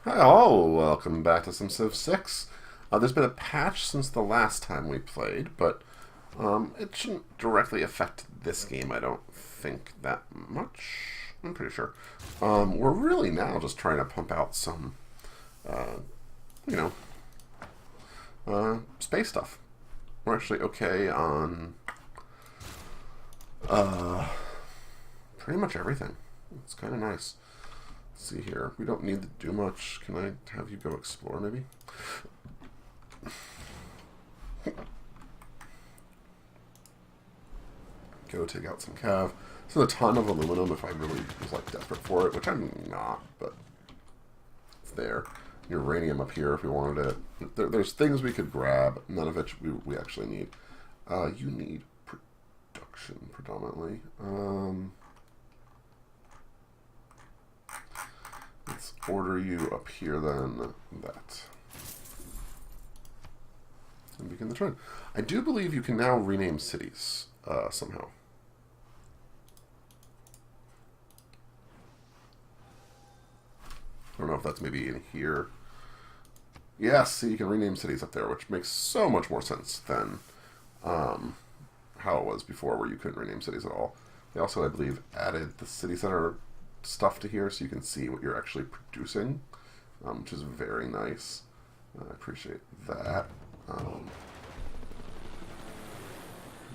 Hi all, welcome back to some Civ 6. There's been a patch since the last time we played, but it shouldn't directly affect this game, I don't think, that much. I'm pretty sure. We're really now just trying to pump out some, you space stuff. We're actually okay on pretty much everything. It's kind of nice. Let's see here. We don't need to do much. Can I have you go explore, maybe? Go take out some cav. There's a ton of aluminum if I really was like desperate for it, which I'm not, but it's there. Uranium up here if we wanted it. There's things we could grab, none of which we actually need. You need production predominantly. Let's order you up here then, that. And begin the trend. I do believe you can now rename cities, somehow. I don't know if that's maybe in here. Yes, see, you can rename cities up there, which makes so much more sense than how it was before, where you couldn't rename cities at all. They also, I believe, added the city center stuff to here so you can see what you're actually producing, which is very nice. I appreciate that.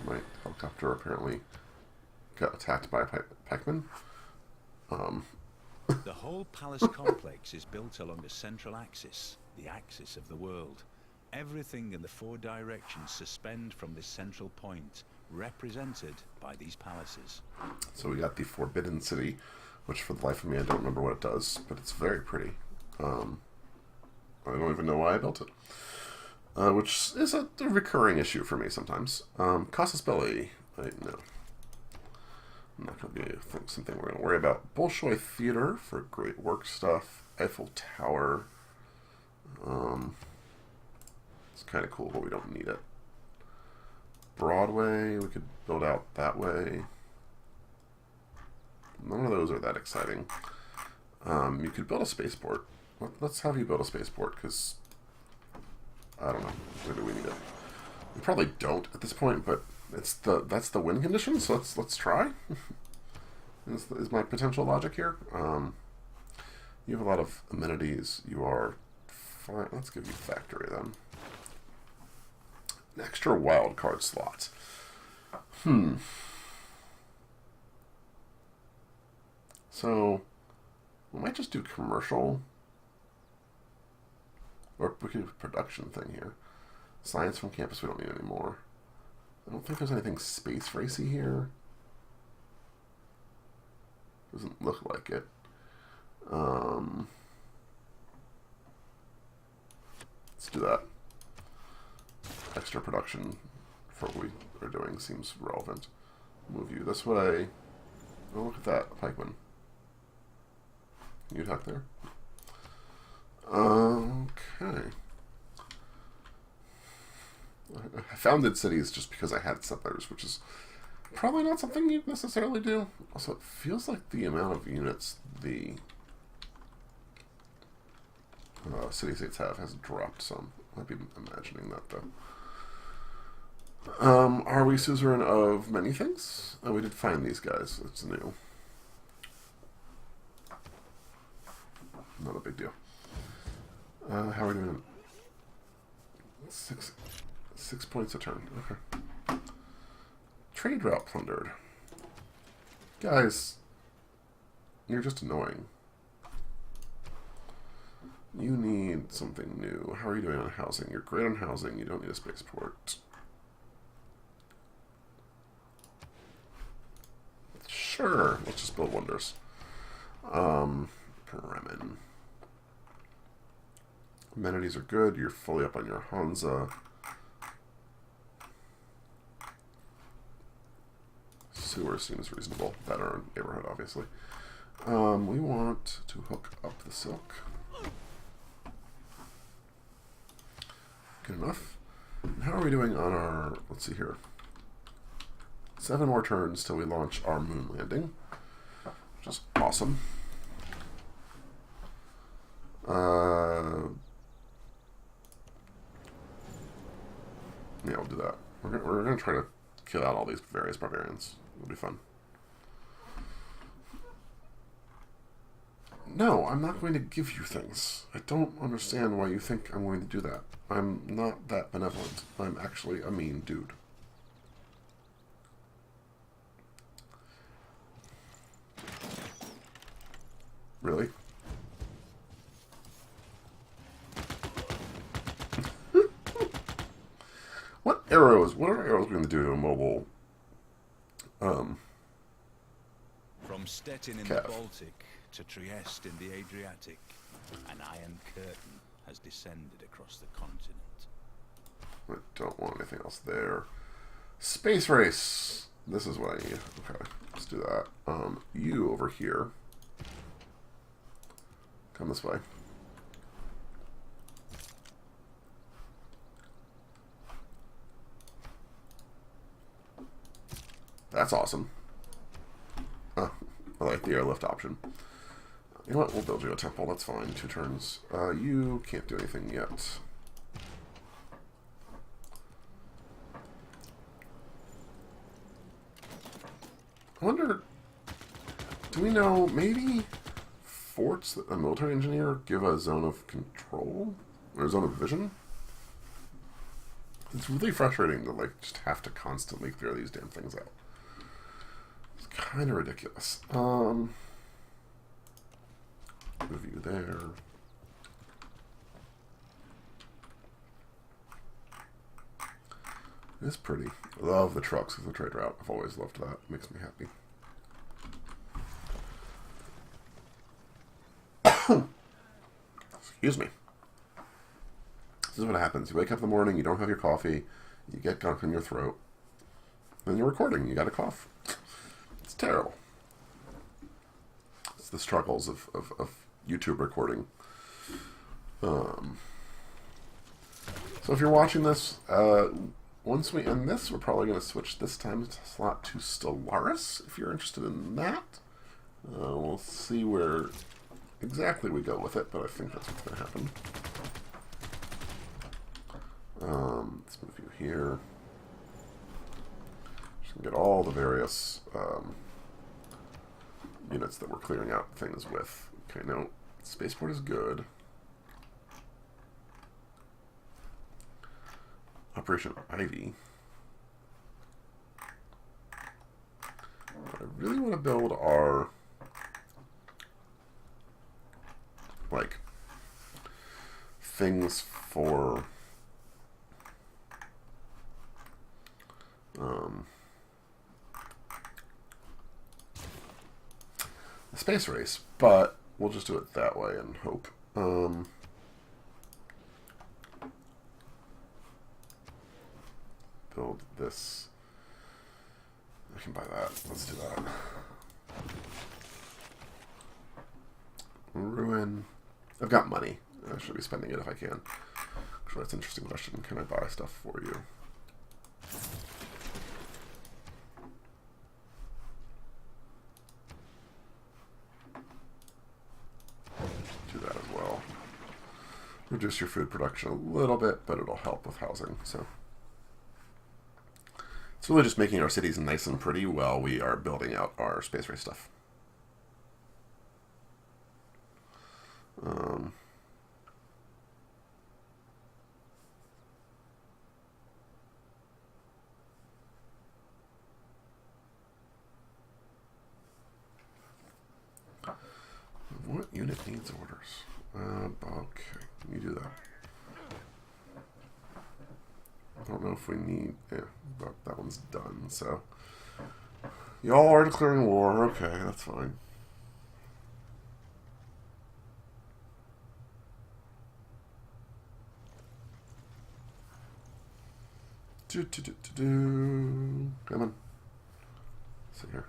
My helicopter apparently got attacked by a pikeman. The whole palace complex is built along a central axis, the axis of the world. Everything in the four directions suspend from this central point, represented by these palaces. So we got the Forbidden City, which for the life of me I don't remember what it does, but it's very pretty. I don't even know why I built it. Which is a recurring issue for me sometimes. Casus Belli, no. I'm not going to be something we're going to worry about. Bolshoi Theater for great work stuff. Eiffel Tower. It's kind of cool, but we don't need it. Broadway, we could build out that way. None of those are that exciting. You could build a spaceport. Let's have you build a spaceport, because I don't know. Maybe we need it. We probably don't at this point, but that's the win condition. So let's try. is my potential logic here? You have a lot of amenities. You are fine. Let's give you factory then. An extra wild card slot. So we might just do commercial. Or we could do a production thing here. Science from campus we don't need anymore. I don't think there's anything space racy here. Doesn't look like it. Let's do that. Extra production for what we are doing seems relevant. Move you this way. Oh, look at that, pikeman. You tuck there. Okay. I founded cities just because I had settlers, which is probably not something you'd necessarily do. Also, it feels like the amount of units the city-states have has dropped some. I might be imagining that, though. Are we suzerain of many things? Oh, we did find these guys. It's new. Not a big deal. How are we doing? Six points a turn. Okay. Trade route plundered. Guys, you're just annoying. You need something new. How are you doing on housing? You're great on housing. You don't need a spaceport. Sure. Let's just build wonders. Bremen. Amenities are good. You're fully up on your Hansa. Sewer seems reasonable. That are in neighborhood, obviously. We want to hook up the silk. Good enough. And how are we doing on our... Let's see here. 7 more turns till we launch our moon landing, which is awesome. I'll do that. We're gonna try to kill out all these various barbarians. It'll be fun. No, I'm not going to give you things. I don't understand why you think I'm going to do that. I'm not that benevolent. I'm actually a mean dude. Really? What arrows? What are arrows going to do to a mobile? From Stettin in Cav. the Baltic to Trieste in the Adriatic, an iron curtain has descended across the continent. I don't want anything else there. Space race. This is what I need. Okay, let's do that. You over here. Come this way. That's awesome. Oh, I like the airlift option. You know what? We'll build you a temple. That's fine. 2 turns. You can't do anything yet. I wonder, do we know, maybe forts that a military engineer give a zone of control? Or a zone of vision? It's really frustrating to, like, just have to constantly clear these damn things out. It's kind of ridiculous. Move you there. It's pretty. I love the trucks as a trade route. I've always loved that. It makes me happy. Excuse me. This is what happens. You wake up in the morning, you don't have your coffee, you get gunk in your throat, then you're recording, you got a cough. It's terrible. It's the struggles of YouTube recording. So if you're watching this, once we end this, we're probably going to switch this time slot to Stellaris, if you're interested in that. We'll see where exactly we go with it, but I think that's what's going to happen. Let's move you here. Just get all the various units that we're clearing out things with. Okay, now, spaceport is good. Operation Ivy. I really want to build our, like, things for the space race, but we'll just do it that way and hope. Build this. I can buy that. Let's do that. Ruin. I've got money. I should be spending it if I can. Actually, that's an interesting question. Can I buy stuff for you? Do that as well. Reduce your food production a little bit, but it'll help with housing, so. It's really just making our cities nice and pretty while we are building out our space race stuff. What unit needs orders? Okay, you do that. I don't know if we need... Yeah, but that one's done, so... Y'all are declaring war. Okay, that's fine. Come on. See here.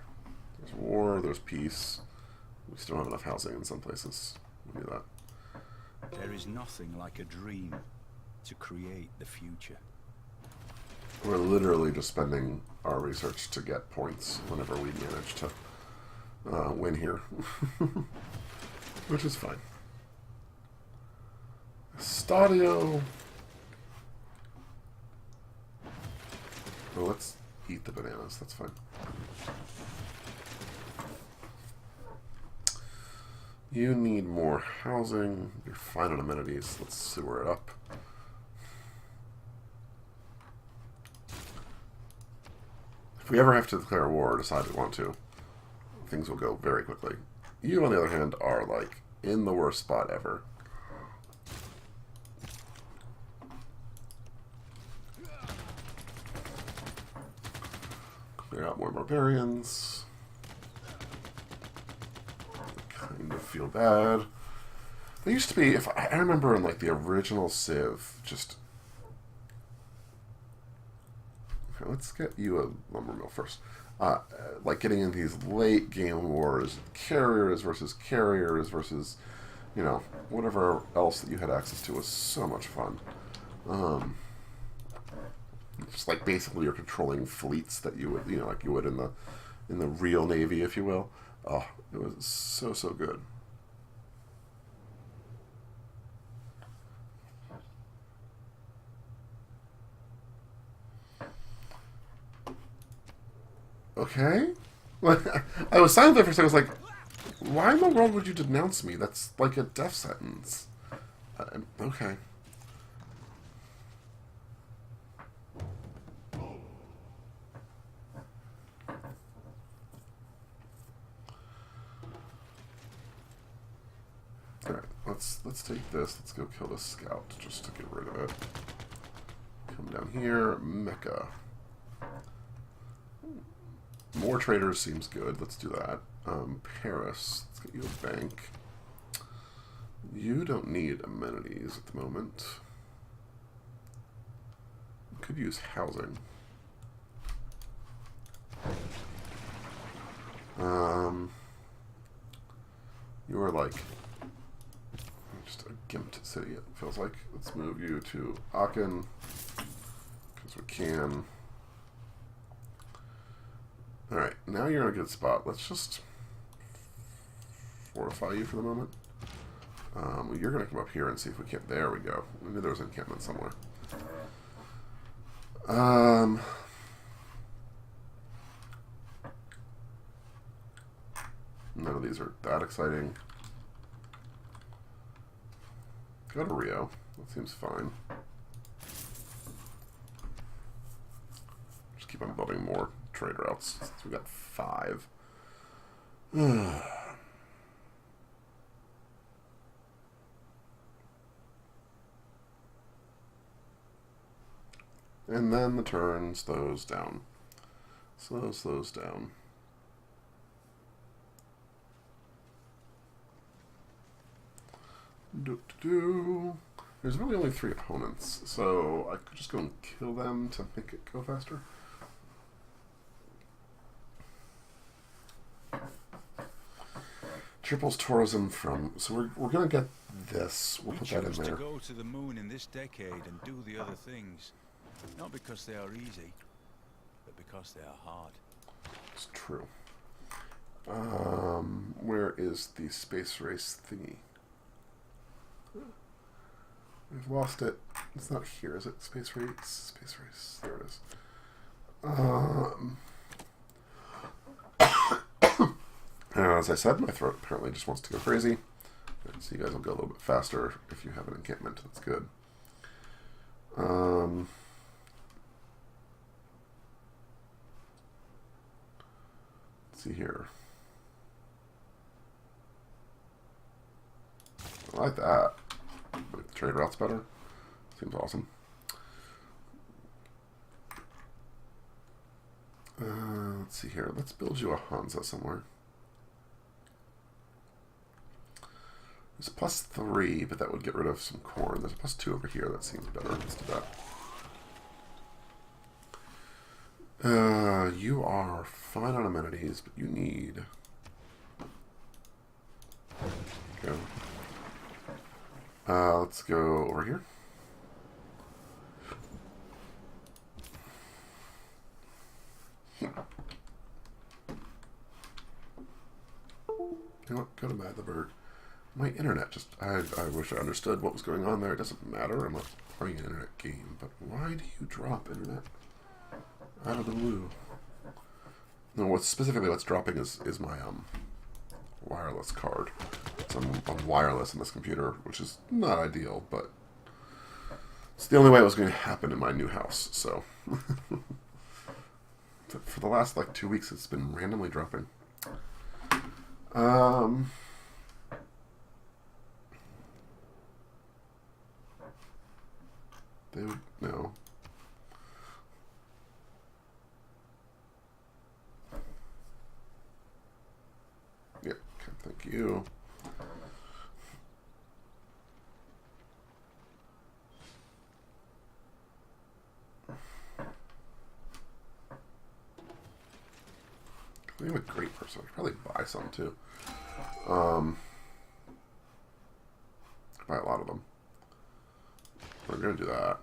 There's war, there's peace. We still have enough housing in some places. We do that. There is nothing like a dream to create the future. We're literally just spending our research to get points whenever we manage to win here. Which is fine. Stadio. Well, let's eat the bananas. That's fine. You need more housing. You're fine on amenities. Let's sewer it up. If we ever have to declare war or decide we want to, things will go very quickly. You, on the other hand, are, like, in the worst spot ever. Clear out more barbarians. Kind of feel bad. There used to be, if I remember in, like, the original Civ, just... Okay, let's get you a lumber mill first. Like, getting into these late game wars, carriers versus, you know, whatever else that you had access to was so much fun. Just like basically you're controlling fleets that you would, you know, like you would in the real Navy, if you will. Oh, it was so good. Okay. I was silent there for a second. I was like, why in the world would you denounce me? That's like a death sentence. Okay. Alright, let's take this. Let's go kill this scout just to get rid of it. Come down here, Mecca. More traders seems good. Let's do that. Paris. Let's get you a bank. You don't need amenities at the moment. You could use housing. You are like just a gimped city, it feels like. Let's move you to Aachen because we can. Alright, now you're in a good spot. Let's just fortify you for the moment. You're going to come up here and see if we can... There we go. We knew there was an encampment somewhere. None of these are that exciting. Go to Rio. That seems fine. Just keep on building more trade routes. Since we got 5. And then the turn slows down. Slows down. There's really only 3 opponents, so I could just go and kill them to make it go faster. Triples tourism from... So we're going to get this. We'll put that in there. To go to the moon in this decade and do the other things. Not because they are easy, but because they are hard. It's true. Where is the space race thingy? We've lost it. It's not here, is it? Space race. Space race. There it is. As I said, my throat apparently just wants to go crazy. So you guys will go a little bit faster if you have an encampment. That's good. Let's see here. I like that. Make the trade routes better. Seems awesome. Let's see here. Let's build you a Hansa somewhere. There's a +3, but that would get rid of some corn. There's a +2 over here. That seems better. Let's do that. You are fine on amenities, but you need... Go. Let's go over here. You know what? Go to Magdeburg. My internet just... I wish I understood what was going on there. It doesn't matter. I'm not playing an internet game. But why do you drop internet? Out of the blue. No, what's dropping is my wireless card. So I'm wireless in this computer, which is not ideal, but it's the only way it was going to happen in my new house. So for the last like 2 weeks, it's been randomly dropping. They would no. Yeah, okay, thank you. I'm a great person. I should probably buy some too. Buy a lot of them. We're gonna do that.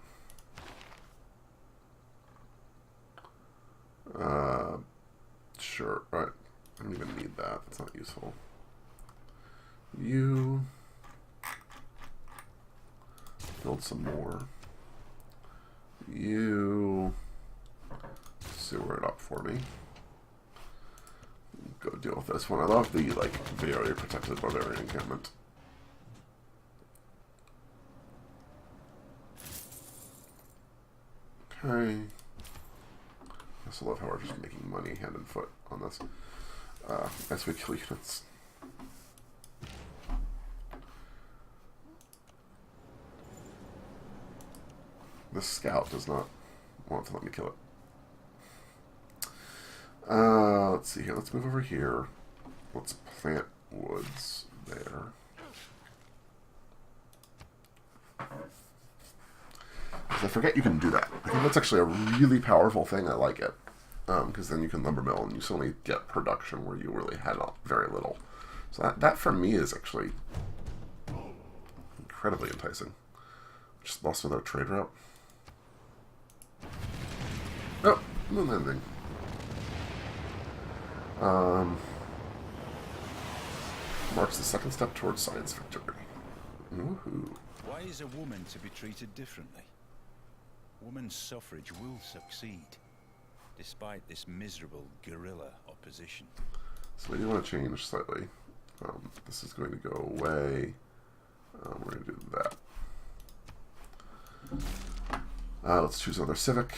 Sure. Right. I don't even need that. That's not useful. You build some more. You sewer it up for me. Go deal with this one. I love the like very protected barbarian encampment. Okay. I also love how we're just making money hand and foot on this. As we kill units. This scout does not want to let me kill it. Let's see here. Let's move over here. Let's plant woods there. I forget you can do that. I think that's actually a really powerful thing. I like it. Because then you can lumber mill and you suddenly get production where you really had very little. So that for me is actually incredibly enticing. Just lost another trade route. Oh, moon landing. Marks the second step towards science victory. Woohoo. Why is a woman to be treated differently? Women's suffrage will succeed, despite this miserable guerrilla opposition. So we do want to change slightly. This is going to go away. We're going to do that. Let's choose another civic.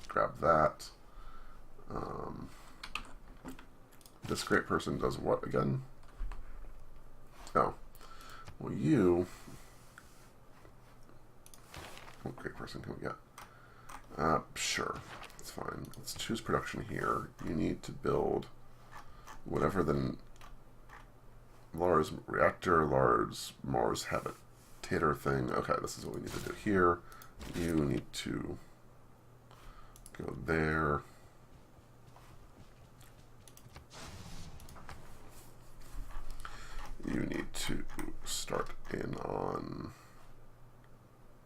Grab that. This great person does what again? Oh. Well, you... What great person can we get? Sure. That's fine. Let's choose production here. You need to build whatever the Lars reactor, Lars Mars habitator thing. Okay, this is what we need to do here. You need to go there. You need to start in on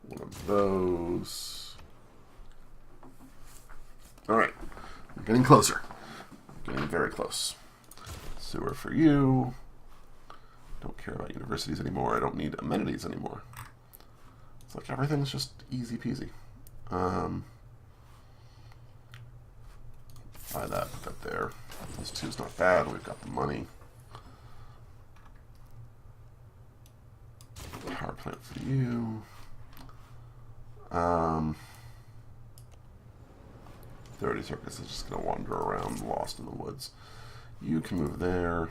one of those. Alright, we're getting closer. Getting very close. Sewer for you. Don't care about universities anymore. I don't need amenities anymore. It's like everything's just easy peasy. Buy that, put that there. Those two's not bad. We've got the money. Power plant for you. 30 circus is just going to wander around lost in the woods. You can move there.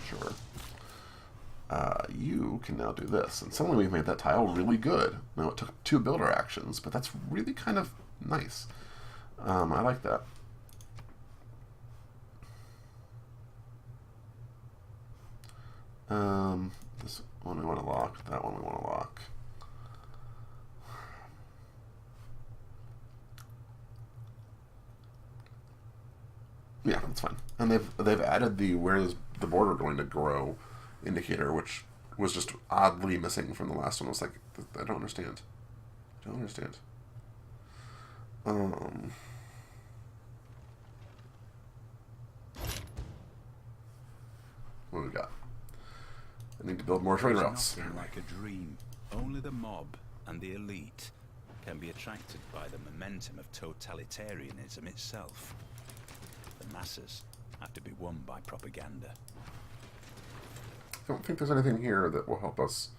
Sure. You can now do this. And suddenly we've made that tile really good. Now it took 2 builder actions, but that's really kind of nice. I like that. This one we want to lock. That one we want to lock. Yeah, that's fine. And they've added the where is the border going to grow indicator, which was just oddly missing from the last one. I was like, I don't understand. I don't understand. What do we got? I need to build more trade routes. Nothing like a dream. Only the mob and the elite can be attracted by the momentum of totalitarianism itself. The masses have to be won by propaganda. I don't think there's anything here that will help us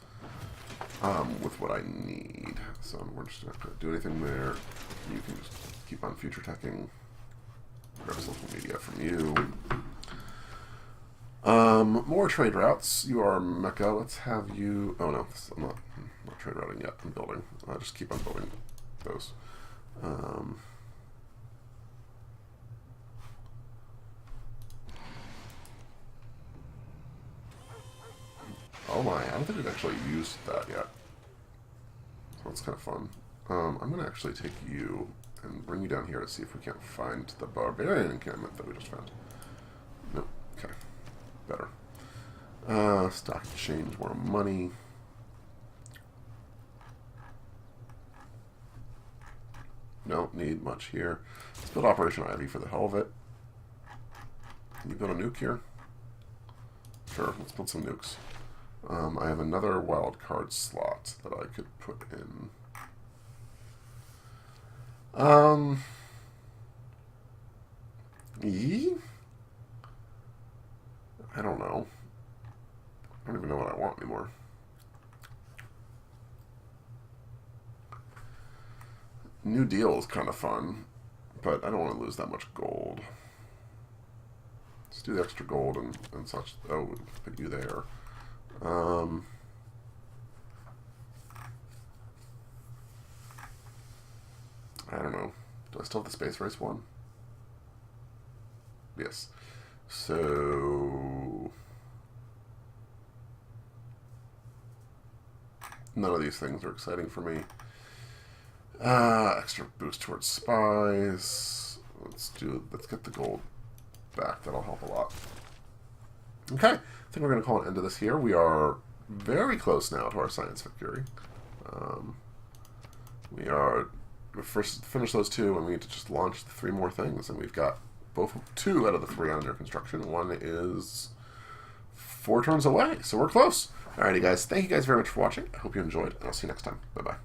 with what I need. So we're just not going to do anything there. You can just keep on future teching. Grab social media from you. More trade routes. You are Mecca. Let's have you... Oh no, I'm not trade routing yet. I'm building. I'll just keep on building those. Oh my, I don't think we've actually used that yet. So that's kind of fun. I'm going to actually take you and bring you down here to see if we can't find the barbarian encampment that we just found. Nope. Okay. Better. Stock exchange, more money. Don't need much here. Let's build Operation Ivy for the hell of it. Can you build a nuke here? Sure, let's build some nukes. I have another wild card slot that I could put in. I don't know. I don't even know what I want anymore. New Deal is kind of fun, but I don't want to lose that much gold. Let's do the extra gold and such. Oh, put you there. I don't know. Do I still have the space race one? Yes. So none of these things are exciting for me. Extra boost towards spies. Let's get the gold back. That'll help a lot. Okay, I think we're going to call an end to this here. We are very close now to our science victory. We first finish those two, and we need to just launch the 3 more things, and we've got two out of the 3 under construction. One is 4 turns away, so we're close. Alrighty, guys. Thank you guys very much for watching. I hope you enjoyed, and I'll see you next time. Bye-bye.